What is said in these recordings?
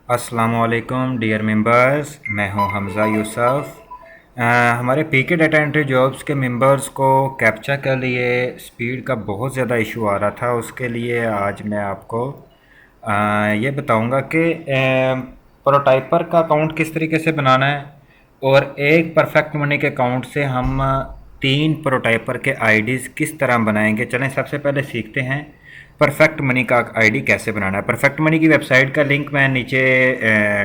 अस्सलामुअलैकुम dear members, मैं हूं हमज़ा यूसुफ। हमारे पीके डाटा एंट्री जॉब्स के मेंबर्स को कैप्चा के लिए स्पीड का बहुत ज़्यादा इशू आ रहा था। उसके लिए आज मैं आपको ये बताऊंगा कि प्रोटाइपर का अकाउंट किस तरीके से बनाना है और एक परफेक्ट मनी के अकाउंट से हम 3 प्रोटाइपर के आईडीज़ किस तरह बनाएंगे। चलें सबसे पहले सीखते हैं परफेक्ट मनी का आईडी कैसे बनाना है। परफेक्ट मनी की वेबसाइट का लिंक मैं नीचे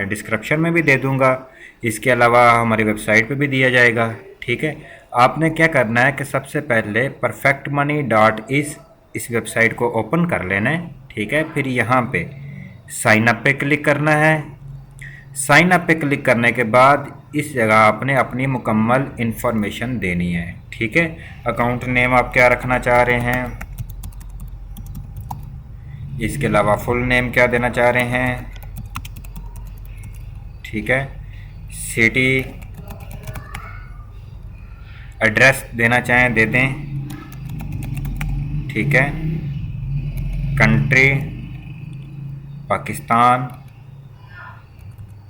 डिस्क्रिप्शन में भी दे दूंगा। इसके अलावा हमारी वेबसाइट पे भी दिया जाएगा। ठीक है, आपने क्या करना है कि सबसे पहले परफेक्ट मनी डॉट इस वेबसाइट को ओपन कर लेना है। ठीक है, फिर यहाँ पे साइन अप पे क्लिक करना है। साइन अप पे क्लिक करने के बाद इस जगह आपने अपनी मुकम्मल इन्फॉर्मेशन देनी है। ठीक है, अकाउंट नेम आप क्या रखना चाह रहे हैं, इसके अलावा फुल नेम क्या देना चाह रहे हैं। ठीक है, सिटी एड्रेस देना चाहें दे दें। ठीक है, कंट्री पाकिस्तान,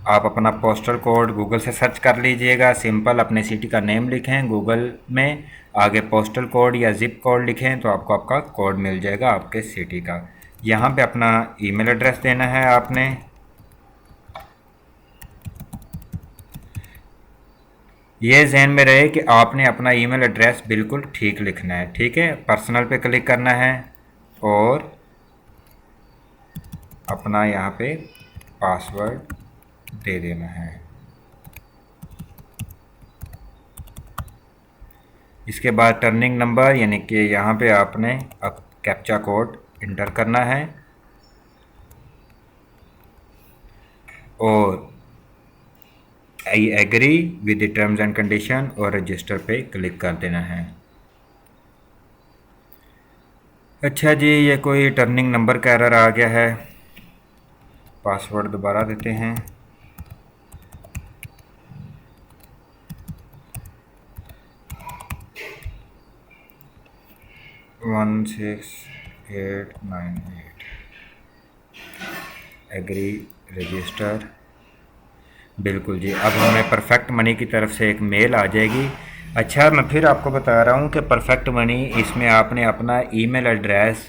आप अपना पोस्टल कोड गूगल से सर्च कर लीजिएगा। सिंपल अपने सिटी का नेम लिखें गूगल में, आगे पोस्टल कोड या ज़िप कोड लिखें तो आपको आपका कोड मिल जाएगा आपके सिटी का। यहाँ पे अपना ईमेल एड्रेस देना है आपने। ये ज़हन में रहे कि आपने अपना ईमेल एड्रेस बिल्कुल ठीक लिखना है। ठीक है, पर्सनल पे क्लिक करना है और अपना यहाँ पे पासवर्ड दे देना है। इसके बाद टर्निंग नंबर यानी कि यहाँ पे आपने अब कैप्चा कोड इंटर करना है और I agree with the terms and condition और रजिस्टर पे क्लिक कर देना है। अच्छा जी, ये कोई टर्निंग नंबर का एरर आ गया है। पासवर्ड दोबारा देते हैं। One 6 8 9 8 agree register. बिल्कुल जी, अब हमें परफेक्ट मनी की तरफ से एक मेल आ जाएगी। अच्छा, मैं फिर आपको बता रहा हूँ कि परफेक्ट मनी इसमें आपने अपना ईमेल एड्रेस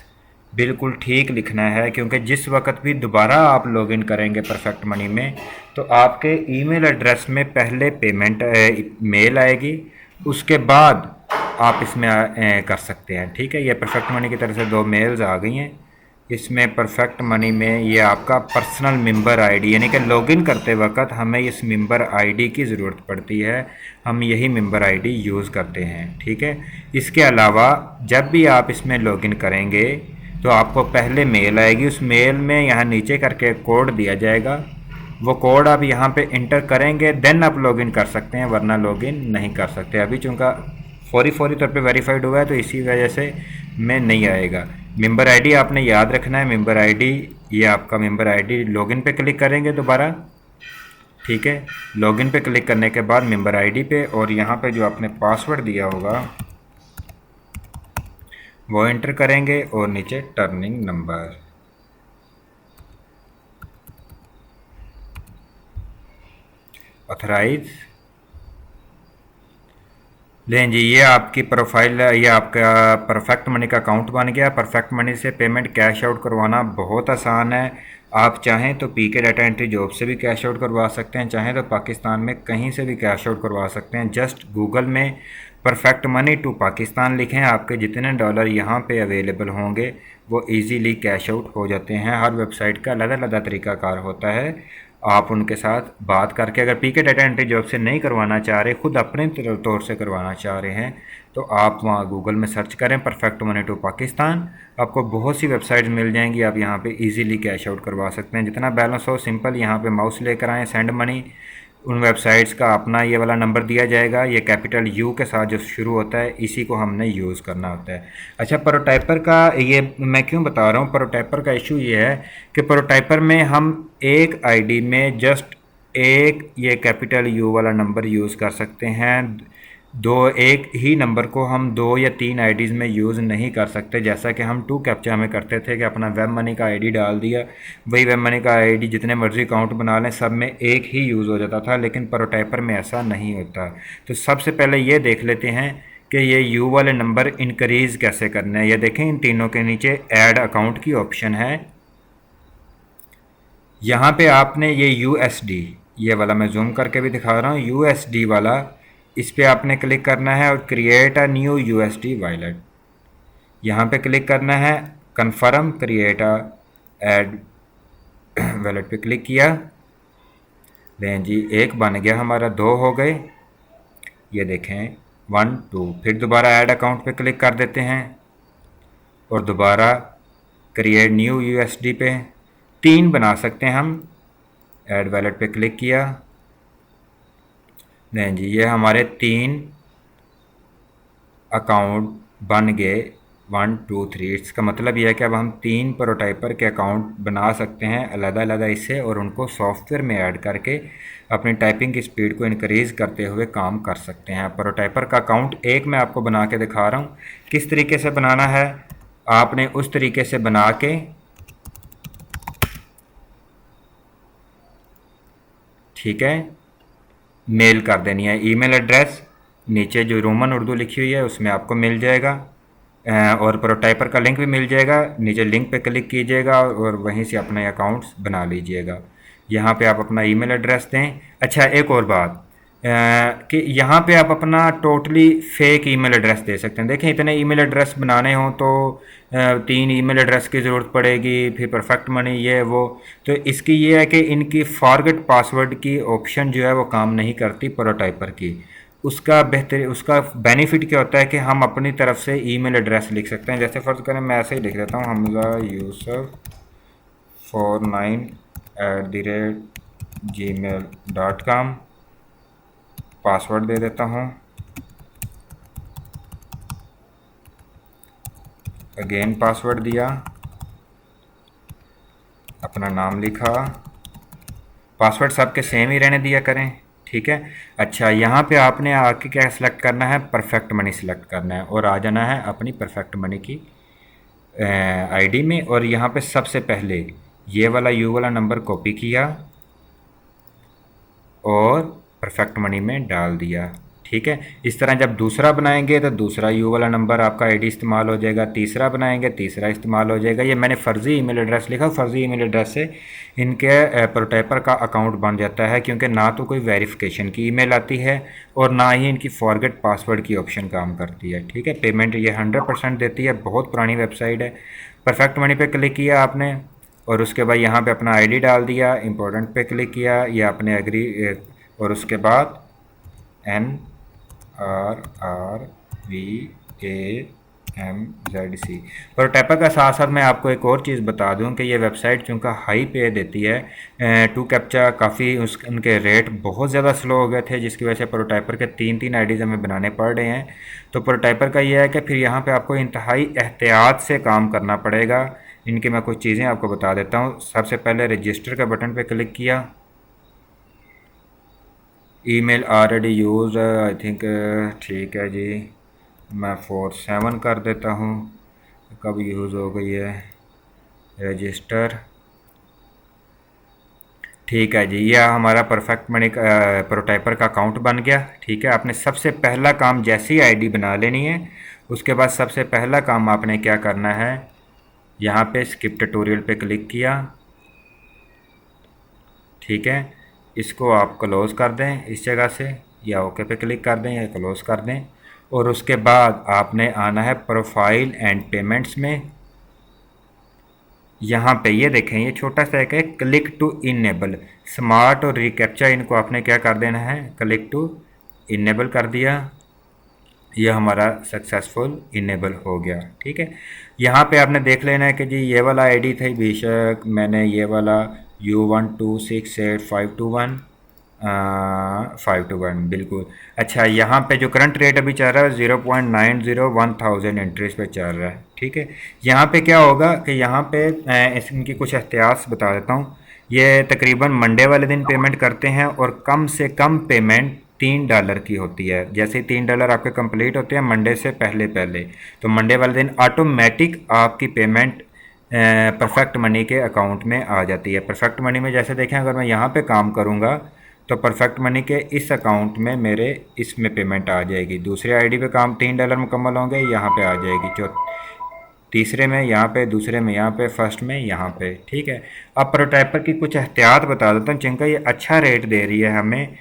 बिल्कुल ठीक लिखना है, क्योंकि जिस वक्त भी दोबारा आप लॉगिन करेंगे परफेक्ट मनी में तो आपके ईमेल एड्रेस में पहले पेमेंट मेल आएगी, उसके बाद आप इसमें कर सकते हैं। ठीक है, ये परफेक्ट मनी की तरफ से 2 मेल्स आ गई हैं। इसमें परफेक्ट मनी में ये आपका पर्सनल मेंबर आईडी यानी कि लॉगिन करते वक्त हमें इस मेंबर आईडी की ज़रूरत पड़ती है, हम यही मेंबर आईडी यूज़ करते हैं। ठीक है, इसके अलावा जब भी आप इसमें लॉगिन करेंगे तो आपको पहले मेल आएगी, उस मेल में यहाँ नीचे करके कोड दिया जाएगा, वो कोड आप यहाँ पे इंटर करेंगे देन आप लॉगिन कर सकते हैं, वरना लॉगिन नहीं कर सकते। अभी चूँकि फौरी तौर पे वेरीफाइड हुआ है तो इसी वजह से में नहीं आएगा। मेंबर आईडी आपने याद रखना है, मेंबर आईडी ये आपका मेंबर आईडी लॉगिन पे क्लिक करेंगे दोबारा। ठीक है, लॉगिन पे क्लिक करने के बाद मेंबर आईडी पे और यहाँ पे जो आपने पासवर्ड दिया होगा वो एंटर करेंगे और नीचे टर्निंग नंबर। ऑथराइज लें जी, ये आपकी प्रोफाइल, ये आपका परफेक्ट मनी का अकाउंट बन गया। परफेक्ट मनी से पेमेंट कैश आउट करवाना बहुत आसान है। आप चाहें तो पीके डाटा एंट्री जॉब से भी कैश आउट करवा सकते हैं, चाहें तो पाकिस्तान में कहीं से भी कैश आउट करवा सकते हैं। जस्ट गूगल में परफेक्ट मनी टू पाकिस्तान लिखें, आपके जितने डॉलर यहाँ पे अवेलेबल होंगे वो इजीली कैश आउट हो जाते हैं। हर वेबसाइट का अलग अलग तरीक़ाकार होता है। आप उनके साथ बात करके, अगर पीके डाटा एंट्री जॉब से नहीं करवाना चाह रहे, खुद अपने तौर से करवाना चाह रहे हैं, तो आप वहाँ गूगल में सर्च करें परफेक्ट मनी टू पाकिस्तान, आपको बहुत सी वेबसाइट्स मिल जाएंगी। आप यहाँ पे इजीली कैश आउट करवा सकते हैं, जितना बैलेंस हो। सिंपल यहाँ पे माउस लेकर आएँ, सेंड मनी, उन वेबसाइट्स का अपना ये वाला नंबर दिया जाएगा, ये कैपिटल यू के साथ जो शुरू होता है, इसी को हमने यूज़ करना होता है। अच्छा, प्रोटाइपर का ये मैं क्यों बता रहा हूँ, प्रोटाइपर का इशू ये है कि प्रोटाइपर में हम एक आईडी में जस्ट एक ये कैपिटल यू वाला नंबर यूज़ कर सकते हैं। एक ही नंबर को हम 2 या 3 आईडीज़ में यूज़ नहीं कर सकते, जैसा कि हम 2 कैप्चा में करते थे कि अपना वेब मनी का आईडी डाल दिया, वही वेब मनी का आईडी जितने मर्जी अकाउंट बना लें सब में एक ही यूज़ हो जाता था। लेकिन प्रोटाइपर में ऐसा नहीं होता। तो सबसे पहले ये देख लेते हैं कि ये यू वाले नंबर इंक्रीज़ कैसे करने हैं। ये देखें इन तीनों के नीचे ऐड अकाउंट की ऑप्शन है। यहाँ पे आपने ये USD, ये वाला मैं जूम करके भी दिखा रहा हूँ, USD वाला, इस पे आपने क्लिक करना है और create a new USD wallet, यहाँ पे क्लिक करना है। Confirm create a add wallet पे क्लिक किया, लें जी एक बन गया हमारा, 2 हो गए, ये देखें 1 2। फिर दोबारा ऐड अकाउंट पे क्लिक कर देते हैं और दोबारा क्रिएट न्यू USD पे 3 बना सकते हैं हम। ऐड वॉलेट पे क्लिक किया, नहीं जी ये हमारे 3 अकाउंट बन गए, 1 2 3। इसका मतलब यह है कि अब हम 3 प्रोटाइपर के अकाउंट बना सकते हैं अलग-अलग इससे, और उनको सॉफ्टवेयर में ऐड करके अपनी टाइपिंग की स्पीड को इंक्रीज़ करते हुए काम कर सकते हैं। प्रोटाइपर का अकाउंट एक मैं आपको बना के दिखा रहा हूँ किस तरीके से बनाना है। आपने उस तरीके से बना के, ठीक है, मेल कर देनी है। ईमेल एड्रेस नीचे जो रोमन उर्दू लिखी हुई है उसमें आपको मिल जाएगा, और प्रोटाइपर का लिंक भी मिल जाएगा। नीचे लिंक पे क्लिक कीजिएगा और वहीं से अपने अकाउंट्स बना लीजिएगा। यहाँ पे आप अपना ईमेल एड्रेस दें। अच्छा एक और बात, कि यहाँ पे आप अपना टोटली फेक ईमेल एड्रेस दे सकते हैं। देखें इतने ईमेल एड्रेस बनाने हों तो 3 ईमेल एड्रेस की ज़रूरत पड़ेगी, फिर परफेक्ट मनी ये वो। तो इसकी ये है कि इनकी फॉरगेट पासवर्ड की ऑप्शन जो है वो काम नहीं करती प्रोटाइपर की। उसका बेनिफिट क्या होता है कि हम अपनी तरफ से ईमेल एड्रेस लिख सकते हैं। जैसे फ़र्ज़ करें मैं ऐसे ही लिख देता हूँ, हमजा यूसुफ 49@gmail.com, पासवर्ड दे देता हूँ, अगेन पासवर्ड दिया, अपना नाम लिखा, पासवर्ड सबके सेम ही रहने दिया करें, ठीक है। अच्छा यहाँ पे आपने आके क्या सिलेक्ट करना है, परफेक्ट मनी सिलेक्ट करना है और आ जाना है अपनी परफेक्ट मनी की आईडी में। और यहाँ पे सबसे पहले ये वाला यू वाला नंबर कॉपी किया और परफेक्ट मनी में डाल दिया, ठीक है। इस तरह जब दूसरा बनाएंगे तो दूसरा यू वाला नंबर आपका आईडी इस्तेमाल हो जाएगा, तीसरा बनाएंगे तीसरा इस्तेमाल हो जाएगा। ये मैंने फ़र्ज़ी ईमेल एड्रेस लिखा, फ़र्ज़ी ईमेल एड्रेस से इनके प्रोटाइपर का अकाउंट बन जाता है, क्योंकि ना तो कोई वेरिफिकेशन की ईमेल आती है और ना ही इनकी फॉरगेट पासवर्ड की ऑप्शन काम करती है, ठीक है। पेमेंट ये 100% देती है, बहुत पुरानी वेबसाइट है। परफेक्ट मनी पे क्लिक किया आपने और उसके बाद यहाँ पे अपना आईडी डाल दिया, इम्पोर्टेंट पे क्लिक किया, या आपने एग्री, और उसके बाद NRRVAMZC। प्रोटाइपर का साथ साथ मैं आपको एक और चीज़ बता दूं कि ये वेबसाइट चूँकि हाई पे देती है, 2 कैप्चा काफ़ी उनके रेट बहुत ज़्यादा स्लो हो गए थे, जिसकी वजह से प्रोटाइपर के 3 आईडीज़ हमें बनाने पड़ रहे हैं। तो प्रोटाइपर का ये है कि फिर यहाँ पे आपको इंतहाई एहतियात से काम करना पड़ेगा। इनकी मैं कुछ चीज़ें आपको बता देता हूँ। सबसे पहले रजिस्टर का बटन पे क्लिक किया, email already use I think, ठीक है जी, मैं 47 कर देता हूँ, कब यूज़ हो गई है, रजिस्टर, ठीक है जी। यह हमारा परफेक्ट मनी प्रोटाइपर का अकाउंट बन गया, ठीक है। आपने सबसे पहला काम जैसी आईडी बना लेनी है, उसके बाद सबसे पहला काम आपने क्या करना है, यहाँ पे स्किप ट्यूटोरियल पे क्लिक किया, ठीक है। इसको आप क्लोज़ कर दें इस जगह से, या ओके पे क्लिक कर दें या क्लोज़ कर दें। और उसके बाद आपने आना है प्रोफाइल एंड पेमेंट्स में। यहाँ पे ये देखें, ये छोटा सा एक है क्लिक टू इनेबल, स्मार्ट और रिकैप्चा, इनको आपने क्या कर देना है, क्लिक टू इनेबल कर दिया। यह हमारा सक्सेसफुल इनेबल हो गया, ठीक है। यहाँ पे आपने देख लेना है कि जी ये वाला आईडी था, बेशक मैंने ये वाला U1268521521 बिल्कुल। अच्छा यहाँ पे जो करंट रेट अभी चल रहा है 0.901000 एंट्रीज पे चल रहा है, ठीक है। यहाँ पे क्या होगा कि यहाँ पे इनकी कुछ एहतियात बता देता हूँ। ये तकरीबन मंडे वाले दिन पेमेंट करते हैं और कम से कम पेमेंट $3 की होती है। जैसे ही $3 आपके कंप्लीट होते हैं मंडे से पहले पहले, तो मंडे वाले दिन ऑटोमेटिक आपकी पेमेंट परफेक्ट मनी के अकाउंट में आ जाती है। परफेक्ट मनी में जैसे देखें, अगर मैं यहाँ पे काम करूँगा तो परफेक्ट मनी के इस अकाउंट में मेरे इसमें पेमेंट आ जाएगी। दूसरे आईडी पे काम $3 मुकम्मल होंगे, यहाँ पे आ जाएगी। तीसरे में यहाँ पे, दूसरे में यहाँ पे, फर्स्ट में यहाँ पे, ठीक है। अब प्रोटाइपर की कुछ एहतियात बता देता हूँ जिनका ये अच्छा रेट दे रही है हमें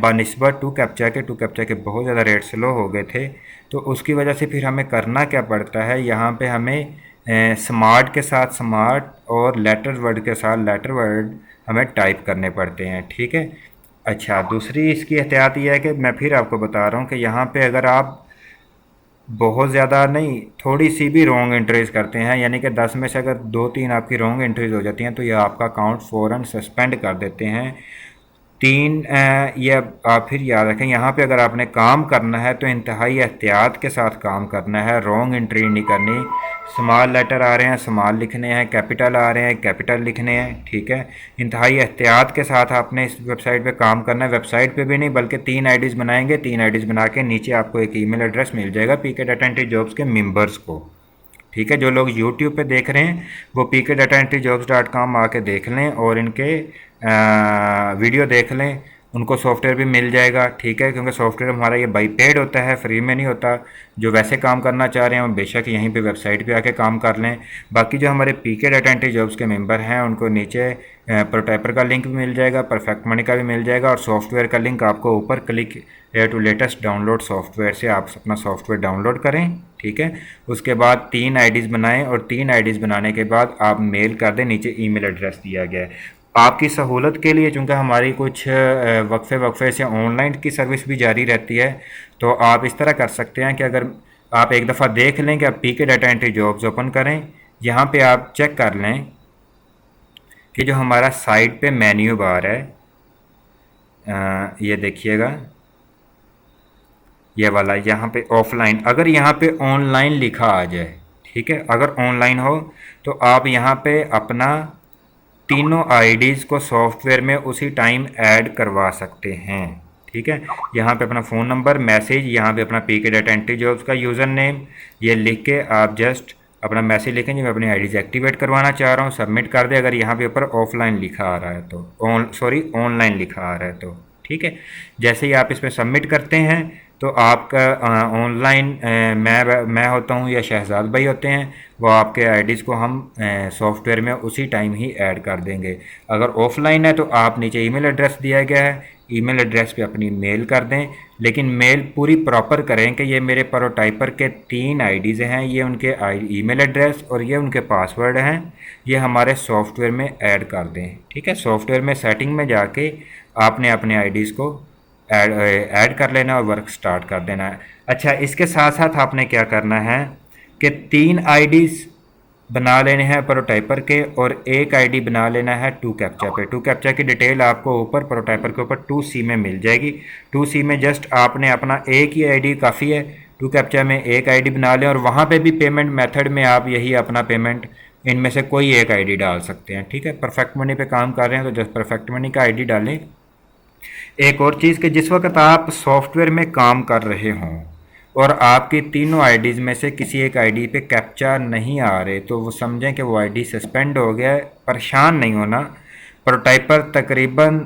बनिस्बत टू कैप्चा के। टू कैप्चा के बहुत ज़्यादा रेट स्लो हो गए थे, तो उसकी वजह से फिर हमें करना क्या पड़ता है, यहाँ पे हमें स्मार्ट के साथ स्मार्ट और लेटर वर्ड के साथ लेटर वर्ड हमें टाइप करने पड़ते हैं, ठीक है। अच्छा, दूसरी इसकी एहतियात ये है कि मैं फिर आपको बता रहा हूँ कि यहाँ पे अगर आप बहुत ज़्यादा नहीं, थोड़ी सी भी रॉन्ग एंट्रीज करते हैं, यानी कि 10 में से अगर 2-3 आपकी रॉन्ग एंट्रीज हो जाती हैं तो ये आपका अकाउंट फ़ौरन सस्पेंड कर देते हैं। ये आप फिर याद रखें, यहाँ पे अगर आपने काम करना है तो इंतहाई एहतियात के साथ काम करना है, रॉन्ग एंट्री नहीं करनी। स्मॉल लेटर आ रहे हैं स्मॉल लिखने हैं, कैपिटल आ रहे हैं कैपिटल लिखने हैं, ठीक है। इंतहाई एहतियात के साथ आपने इस वेबसाइट पे काम करना है। वेबसाइट पे भी नहीं बल्कि 3 आईडीज़ बनाएंगे, 3 आईडीज़ बना के नीचे आपको एक ईमेल एड्रेस मिल जाएगा पीके डाटा एंट्री जॉब्स के मेंबर्स को, ठीक है। जो लोग यूट्यूब पे देख रहे हैं वो pkdatentryjobs.com आके देख लें और इनके वीडियो देख लें, उनको सॉफ्टवेयर भी मिल जाएगा, ठीक है। क्योंकि सॉफ्टवेयर हमारा ये बाई पेड होता है, फ्री में नहीं होता। जो वैसे काम करना चाह रहे हैं वो बेशक यहीं पे वेबसाइट पे आके काम कर लें। बाकी जो हमारे पीके डाटा एंट्री जॉब्स के मेंबर हैं उनको नीचे प्रोटाइपर का लिंक भी मिल जाएगा, परफेक्ट मनी का भी मिल जाएगा, और सॉफ्टवेयर का लिंक आपको ऊपर click to latest download software से आप अपना सॉफ्टवेयर डाउनलोड करें, ठीक है। उसके बाद 3 आईडीज़ बनाएं और 3 आईडीज़ बनाने के बाद आप मेल कर दें, नीचे ईमेल एड्रेस दिया गया है। आपकी सहूलत के लिए चूँकि हमारी कुछ वक्फे से ऑनलाइन की सर्विस भी जारी रहती है, तो आप इस तरह कर सकते हैं कि अगर आप एक दफ़ा देख लें कि आप पीके डाटा एंट्री जॉब्स ओपन करें, यहाँ पे आप चेक कर लें कि जो हमारा साइट पे मेन्यू बार है, ये देखिएगा ये वाला, यहाँ पे ऑफलाइन, अगर यहाँ पे ऑनलाइन लिखा आ जाए, ठीक है, अगर ऑनलाइन हो तो आप यहाँ पे अपना तीनों आईडीज़ को सॉफ्टवेयर में उसी टाइम ऐड करवा सकते हैं, ठीक है। यहाँ पे अपना फ़ोन नंबर, मैसेज, यहाँ पे अपना पीके डाटा एंट्री जॉब्स का यूज़र नेम, ये लिख के आप जस्ट अपना मैसेज लिखें जी मैं अपनी आईडीज़ एक्टिवेट करवाना चाह रहा हूँ, सबमिट कर दे। अगर यहाँ पे ऊपर ऑफलाइन लिखा आ रहा है तो ऑनलाइन लिखा आ रहा है तो, ठीक है। जैसे ही आप इसमें सबमिट करते हैं तो आपका ऑनलाइन मैं होता हूँ या शहजाद भाई होते हैं, वो आपके आईडीज़ को हम सॉफ्टवेयर में उसी टाइम ही ऐड कर देंगे। अगर ऑफलाइन है तो आप नीचे ईमेल एड्रेस दिया गया है, ईमेल एड्रेस पे अपनी मेल कर दें, लेकिन मेल पूरी प्रॉपर करें कि ये मेरे प्रोटाइपर के 3 आईडीज़ हैं, ये उनके ईमेल एड्रेस और ये उनके पासवर्ड हैं, ये हमारे सॉफ्टवेयर में ऐड कर दें, ठीक है। सॉफ्टवेयर में सेटिंग में जाके आपने अपने आईडीज़ को ऐड कर लेना और वर्क स्टार्ट कर देना है। अच्छा, इसके साथ साथ आपने क्या करना है कि 3 आईडीज़ बना लेने हैं प्रोटाइपर के और 1 आईडी बना लेना है टू कैप्चा पे। टू कैप्चा की डिटेल आपको ऊपर प्रोटाइपर के ऊपर 2C में मिल जाएगी। 2C में जस्ट आपने अपना एक ही आईडी काफ़ी है, टू कैप्चा में 1 आईडी बना लें और वहाँ पे भी पेमेंट मेथड में आप यही अपना पेमेंट इनमें से कोई एक आईडी डाल सकते हैं, ठीक है। परफेक्ट मनी पे काम कर रहे हैं तो जस्ट परफेक्ट मनी का आईडी डालें। एक और चीज़ कि जिस वक्त आप सॉफ्टवेयर में काम कर रहे हों और आपकी तीनों आईडीज़ में से किसी एक आईडी पे कैप्चा नहीं आ रहे तो वो समझें कि वो आईडी सस्पेंड हो गया है। परेशान नहीं होना, प्रोटाइपर तकरीबन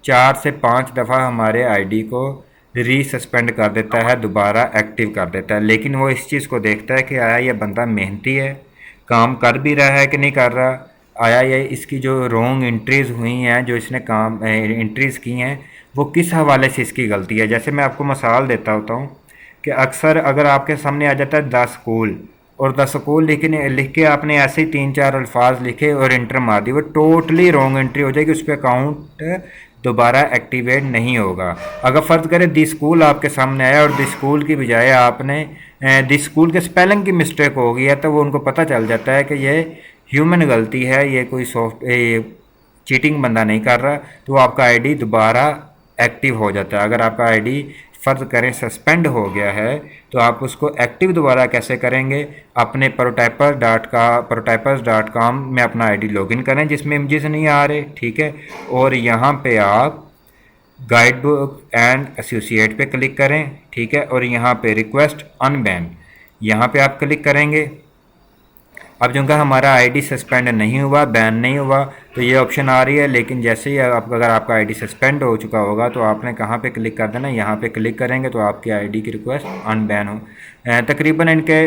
4 से 5 दफ़ा हमारे आईडी को रीसस्पेंड कर देता है, दोबारा एक्टिव कर देता है, लेकिन वो इस चीज़ को देखता है कि आया ये बंदा मेहनती है, काम कर भी रहा है कि नहीं कर रहा, आया ये इसकी जो रॉन्ग एंट्रीज़ हुई हैं, जो इसने काम एंट्रीज़ की हैं वो किस हवाले से इसकी गलती है। जैसे मैं आपको मिसाल देता होता हूँ कि अक्सर अगर आपके सामने आ जाता है द स्कूल, और द स्कूल लिख के आपने ऐसे ही 3-4 अल्फाज लिखे और इंटर मार दी, वो टोटली रॉन्ग एंट्री हो जाएगी, उस पर अकाउंट दोबारा एक्टिवेट नहीं होगा। अगर फ़र्ज़ करें दी स्कूल आपके सामने आया और दी स्कूल की बजाय आपने दी स्कूल के स्पेलिंग की मिस्टेक हो गई है, तो वो उनको पता चल जाता है कि ये ह्यूमन गलती है, ये कोई चीटिंग बंदा नहीं कर रहा, तो आपका आईडी दोबारा एक्टिव हो जाता है। अगर आपका आईडी फ़र्ज़ करें सस्पेंड हो गया है तो आप उसको एक्टिव दोबारा कैसे करेंगे, अपने प्रोटाइपर्स.com में अपना आईडी लॉगिन करें जिसमें इमेजेस नहीं आ रहे, ठीक है, और यहाँ पे आप गाइड बुक एंड एसोसिएट पे क्लिक करें, ठीक है, और यहाँ पे रिक्वेस्ट अनबैन, यहाँ पे आप क्लिक करेंगे। अब जो हमारा आईडी सस्पेंड नहीं हुआ, बैन नहीं हुआ, तो ये ऑप्शन आ रही है। लेकिन जैसे ही अगर आपका आईडी सस्पेंड हो चुका होगा तो आपने कहाँ पे क्लिक कर देना, यहाँ पे क्लिक करेंगे तो आपकी आईडी की रिक्वेस्ट अनबैन हो। तकरीबन इनके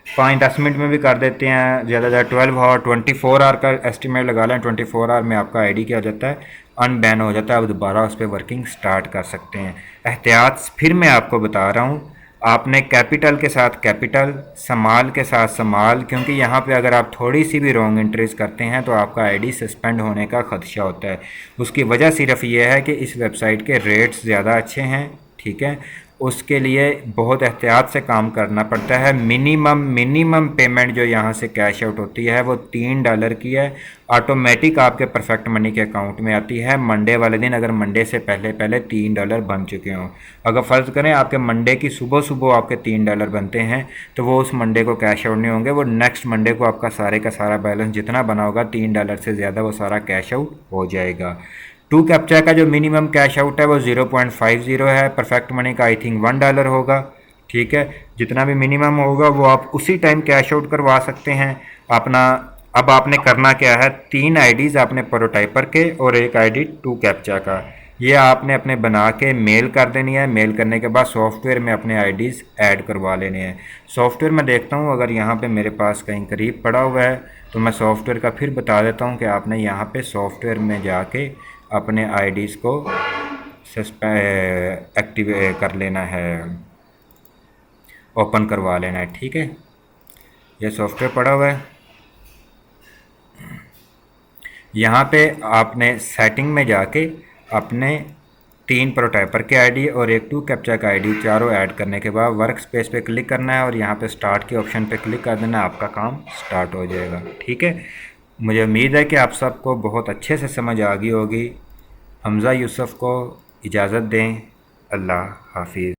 5-10 मिनट में भी कर देते हैं, ज़्यादा 12 आवर 24 आवर का एस्टिमेट लगा लें। 24 आवर में आपका आईडी क्या हो जाता है, अनबैन हो जाता है। अब दोबारा उस पर वर्किंग स्टार्ट कर सकते हैं। एहतियात फिर मैं आपको बता रहा हूँ, आपने कैपिटल के साथ कैपिटल, स्मॉल के साथ स्मॉल, क्योंकि यहाँ पे अगर आप थोड़ी सी भी रॉन्ग एंट्रीज करते हैं तो आपका आईडी सस्पेंड होने का ख़दशा होता है। उसकी वजह सिर्फ ये है कि इस वेबसाइट के रेट्स ज़्यादा अच्छे हैं, ठीक है। उसके लिए बहुत एहतियात से काम करना पड़ता है। मिनिमम पेमेंट जो यहाँ से कैश आउट होती है वो $3 की है। ऑटोमेटिक आपके परफेक्ट मनी के अकाउंट में आती है मंडे वाले दिन, अगर मंडे से पहले पहले $3 बन चुके हों। अगर फ़र्ज़ करें आपके मंडे की सुबह सुबह आपके $3 बनते हैं तो वो उस मंडे को कैश आउट नहीं होंगे, वो नेक्स्ट मंडे को आपका सारे का सारा बैलेंस जितना बना होगा $3 से ज़्यादा वो सारा कैश आउट हो जाएगा। 2 कैप्चा का जो मिनिमम कैश आउट है वो 0.50 है। परफेक्ट मनी का आई थिंक $1 होगा, ठीक है। जितना भी मिनिमम होगा वो आप उसी टाइम कैश आउट करवा सकते हैं अपना। अब आपने करना क्या है, 3 आईडीज़ आपने प्रोटाइपर के और एक आईडी 2 कैप्चा का, ये आपने अपने बना के मेल कर देनी है। मेल करने के बाद सॉफ्टवेयर में अपने आईडीज़ ऐड करवा लेने हैं। सॉफ्टवेयर में देखता हूँ अगर यहाँ पे मेरे पास कहीं करीब पड़ा हुआ है तो मैं सॉफ्टवेयर का फिर बता देता हूँ कि आपने यहाँ पे सॉफ्टवेयर में जाके अपने आईडीज़ को एक्टिव कर लेना है, ओपन करवा लेना है, ठीक है। ये सॉफ्टवेयर पड़ा हुआ है। यहाँ पे आपने सेटिंग में जाके अपने 3 प्रोटाइपर के आईडी और एक 2 कैप्चा का आईडी चारों ऐड करने के बाद वर्क स्पेस पे क्लिक करना है और यहाँ पे स्टार्ट के ऑप्शन पे क्लिक कर देना है। आपका काम स्टार्ट हो जाएगा, ठीक है। मुझे उम्मीद है कि आप सबको बहुत अच्छे से समझ आ गई होगी। हमज़ा यूसुफ को इजाज़त दें। अल्लाह हाफिज़।